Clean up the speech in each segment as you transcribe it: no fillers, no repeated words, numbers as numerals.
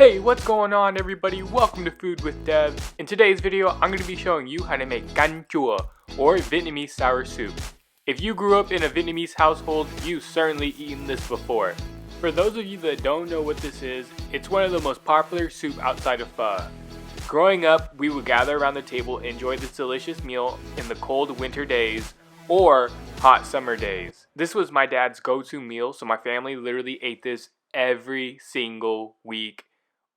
Hey, what's going on everybody? Welcome to Food with Dev. In today's video, I'm going to be showing you how to make Canh Chua, or Vietnamese sour soup. If you grew up in a Vietnamese household, you've certainly eaten this before. For those of you that don't know what this is, it's one of the most popular soup outside of pho. Growing up, we would gather around the table and enjoy this delicious meal in the cold winter days or hot summer days. This was my dad's go-to meal, so my family literally ate this every single week,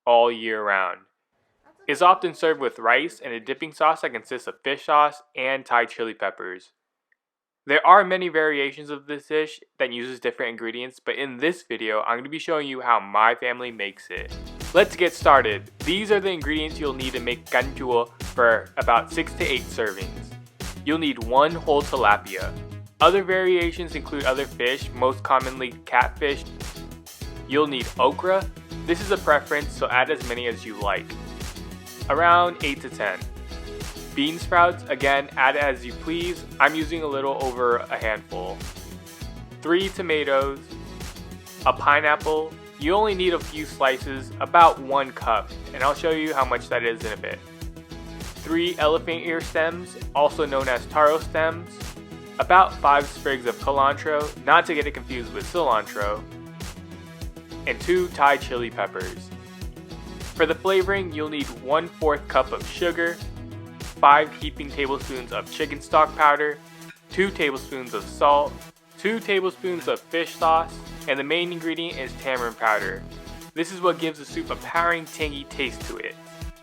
all year round. It's often served with rice and a dipping sauce that consists of fish sauce and Thai chili peppers. There are many variations of this dish that uses different ingredients, but in this video, I'm going to be showing you how my family makes it. Let's get started. These are the ingredients you'll need to make Canh Chua for about 6 to 8 servings. You'll need 1 whole tilapia. Other variations include other fish, most commonly catfish. You'll need okra. This is a preference, so add as many as you like. Around 8 to 10. Beansprouts, again, add as you please. I'm using a little over a handful. 3 tomatoes. A pineapple. You only need a few slices, about 1 cup, and I'll show you how much that is in a bit. 3 elephant ear stems, also known as taro stems. About 5 sprigs of culantro, not to get it confused with cilantro. And 2 Thai chili peppers. For the flavoring, you'll need 1/4 cup of sugar, 5 heaping tablespoons of chicken stock powder, 2 tablespoons of salt, 2 tablespoons of fish sauce, and the main ingredient is tamarind powder. This is what gives the soup a powering, tangy taste to it.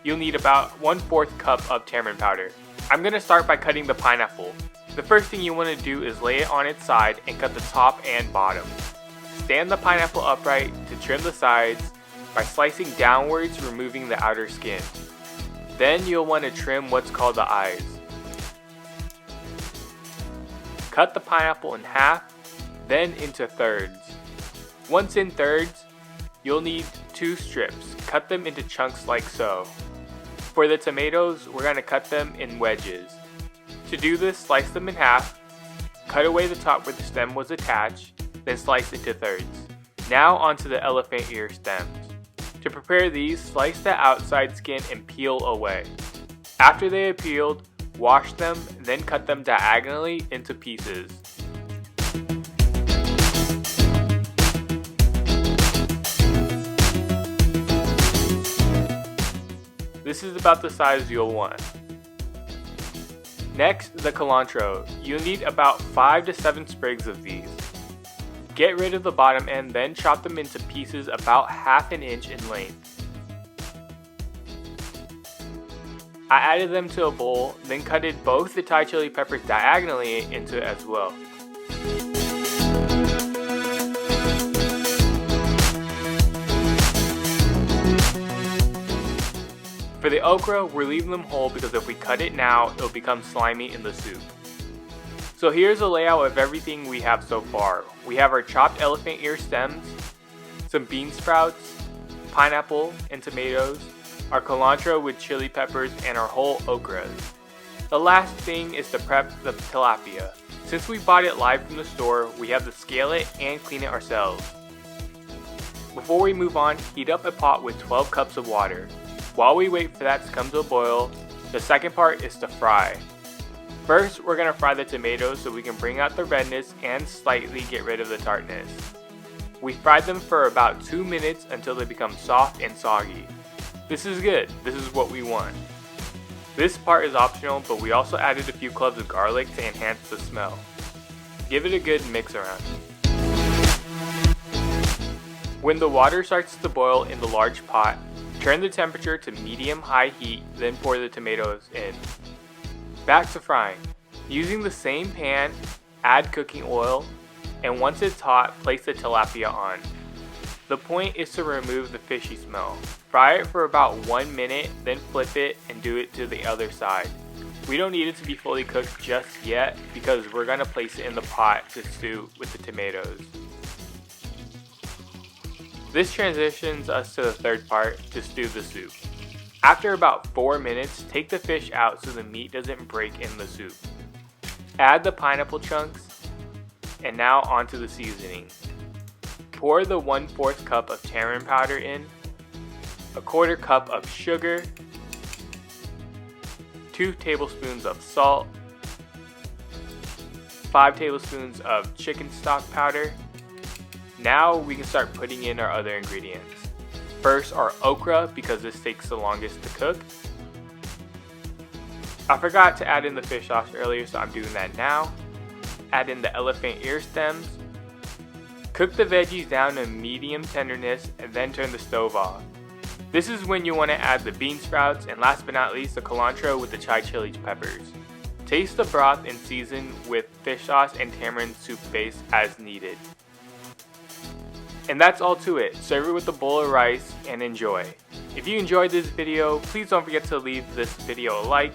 You'll need about 1/4 cup of tamarind powder. I'm going to start by cutting the pineapple. The first thing you want to do is lay it on its side and cut the top and bottom. Stand the pineapple upright to trim the sides by slicing downwards, removing the outer skin. Then you'll want to trim what's called the eyes. Cut the pineapple in half, then into thirds. Once in thirds, you'll need 2 strips. Cut them into chunks like so. For the tomatoes, we're going to cut them in wedges. To do this, slice them in half, cut away the top where the stem was attached, then slice into thirds. Now onto the elephant ear stems. To prepare these, slice the outside skin and peel away. After they are peeled, wash them, then cut them diagonally into pieces. This is about the size you'll want. Next, the culantro. You'll need about 5 to 7 sprigs of these. Get rid of the bottom end, then chop them into pieces about 1/2 inch in length. I added them to a bowl, then cutted both the Thai chili peppers diagonally into it as well. For the okra, we're leaving them whole because if we cut it now, it'll become slimy in the soup. So here's a layout of everything we have so far. We have our chopped elephant ear stems, some bean sprouts, pineapple and tomatoes, our culantro with chili peppers, and our whole okras. The last thing is to prep the tilapia. Since we bought it live from the store, we have to scale it and clean it ourselves. Before we move on, heat up a pot with 12 cups of water. While we wait for that to come to a boil, the second part is to fry. First, we're going to fry the tomatoes so we can bring out the redness and slightly get rid of the tartness. We fried them for about 2 minutes until they become soft and soggy. This is good. This is what we want. This part is optional, but we also added a few cloves of garlic to enhance the smell. Give it a good mix around. When the water starts to boil in the large pot, turn the temperature to medium-high heat, then pour the tomatoes in. Back to frying. Using the same pan, add cooking oil, and once it's hot, place the tilapia on. The point is to remove the fishy smell. Fry it for about 1 minute, then flip it and do it to the other side. We don't need it to be fully cooked just yet because we're going to place it in the pot to stew with the tomatoes. This transitions us to the third part, to stew the soup. After about 4 minutes, take the fish out so the meat doesn't break in the soup. Add the pineapple chunks, and now onto the seasoning. Pour the 1/4 cup of tamarind powder in. 1/4 cup of sugar, 2 tablespoons of salt, 5 tablespoons of chicken stock powder. Now we can start putting in our other ingredients. First, our okra, because this takes the longest to cook. I forgot to add in the fish sauce earlier, so I'm doing that now. Add in the elephant ear stems. Cook the veggies down to medium tenderness and then turn the stove off. This is when you want to add the bean sprouts and last but not least the culantro with the chili peppers. Taste the broth and season with fish sauce and tamarind soup base as needed. And that's all to it. Serve it with a bowl of rice and enjoy. If you enjoyed this video, please don't forget to leave this video a like.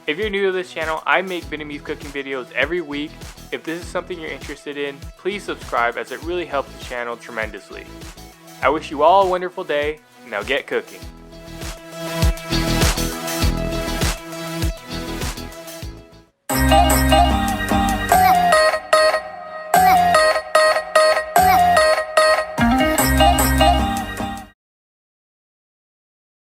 If you're new to this channel, I make Vietnamese cooking videos every week. If this is something you're interested in, please subscribe as it really helps the channel tremendously. I wish you all a wonderful day. Now get cooking.